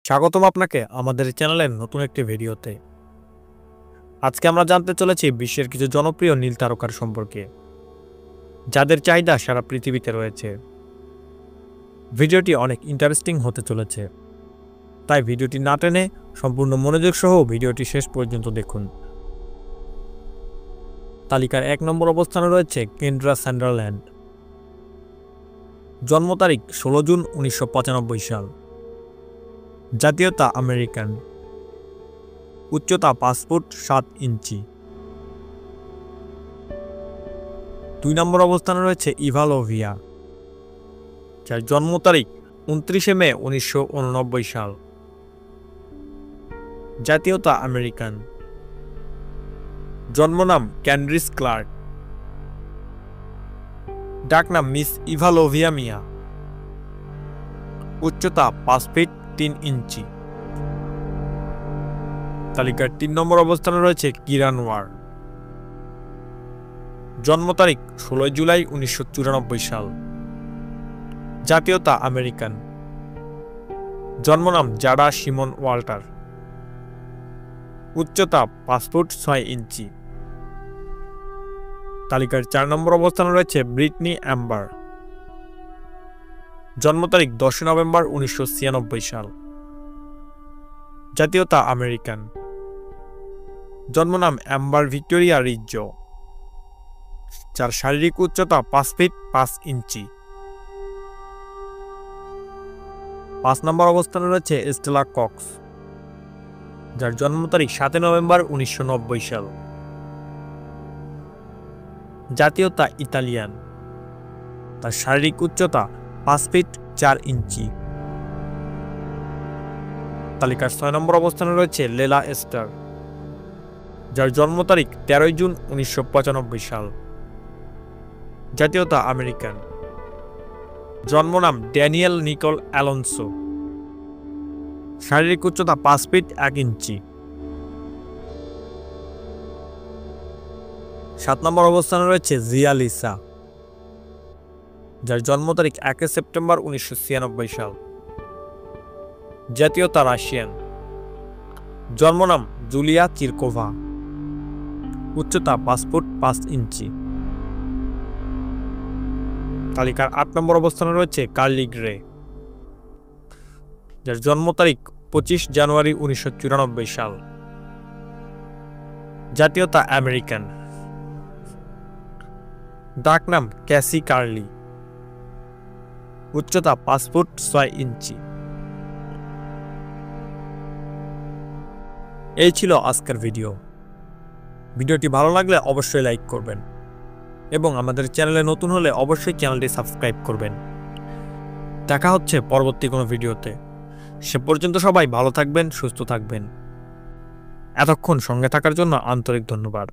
স্বাগতম আপনাকে আমাদের চ্যানেলের নতুন একটি ভিডিওতে। আজকে আমরা জানতে চলেছি বিশ্বের কিছু জনপ্রিয় নীল তারকার সম্পর্কে, যাদের চাহিদা সারা পৃথিবীতে রয়েছে। ভিডিওটি অনেক ইন্টারেস্টিং হতে চলেছে, তাই ভিডিওটি না টেনে সম্পূর্ণ মনোযোগ সহ ভিডিওটি শেষ পর্যন্ত দেখুন। তালিকার 1 নম্বর অবস্থানে রয়েছে কেন্ড্রা সান্ডারল্যান্ড। জন্ম তারিখ 16 জুন 1995 সাল। জাতীয়তা আমেরিকান। উচ্চতা 5 ফুট 7 ইঞ্চি। 2 নম্বর অবস্থানে রয়েছে ইভা লোভিয়া, যার জন্ম তারিখ 29 মে 1989 সাল। জাতীয়তা আমেরিকান। জন্মনাম ক্যান্ড্রিস ক্লার্ক। ডাকনাম মিস ইভা লোভিয়া মিয়া। উচ্চতা 5 ফিট 3 ইঞ্চি। তালিকার 3 নম্বর অবস্থানে রয়েছে কিরান ওয়ার। জন্ম তারিখ 16 জুলাই 1994 সাল। জাতীয়তা আমেরিকান। জন্মনাম জাডা শিমন ওয়াল্টার। উচ্চতা 5 ফুট 6 ইঞ্চি। তালিকার 4 নম্বর অবস্থানে রয়েছে ব্রিটনি অ্যাম্বার। জন্ম তারিখ 10 নভেম্বর 1996 সাল। জাতীয়তা আমেরিকান। জন্মনাম অ্যাম্বার ভিক্টোরিয়া রিজ্জো, যার শারীরিক উচ্চতা 5 ফিট 5 ইঞ্চি। 5 নম্বর অবস্থানে রয়েছে স্টেলা কক্স, যার জন্ম তারিখ 7 নভেম্বর 1990 সাল। জাতীয়তা ইতালিয়ান। তার শারীরিক উচ্চতা 5 ফিট 4 ইঞ্চি। তালিকার 6 নম্বর অবস্থানে রয়েছে লেলা এস্টার, যার জন্ম তারিখ 13 জুন 1995 সাল। জাতীয়তা আমেরিকান। জন্মনাম ড্যানিয়েল নিকোল অ্যালোনসো। শারীরিক উচ্চতা 5 ফিট 1 ইঞ্চি। 7 নম্বর অবস্থানে রয়েছে জিয়া লিসা, যার জন্ম তারিখ 1 সেপ্টেম্বর 1996 সাল। জাতীয়তা রাশিয়ান। জন্মনাম জুলিয়া চিরকোভা। উচ্চতা 5 ফুট 5 ইঞ্চি। তালিকার 8 নম্বর অবস্থানে রয়েছে কার্লি গ্রে, যার জন্ম তারিখ 25 জানুয়ারি 1994 সাল। জাতীয়তা আমেরিকান। ডাকনাম ক্যাসি কার্লি। উচ্চতা 5 ফুট 6 ইঞ্চি। এই ছিল আজকের ভিডিওটি ভালো লাগলে অবশ্যই লাইক করবেন এবং আমাদের চ্যানেলে নতুন হলে অবশ্যই চ্যানেলটি সাবস্ক্রাইব করবেন। দেখা হচ্ছে পরবর্তী কোনো ভিডিওতে। সে পর্যন্ত সবাই ভালো থাকবেন, সুস্থ থাকবেন। এতক্ষণ সঙ্গে থাকার জন্য আন্তরিক ধন্যবাদ।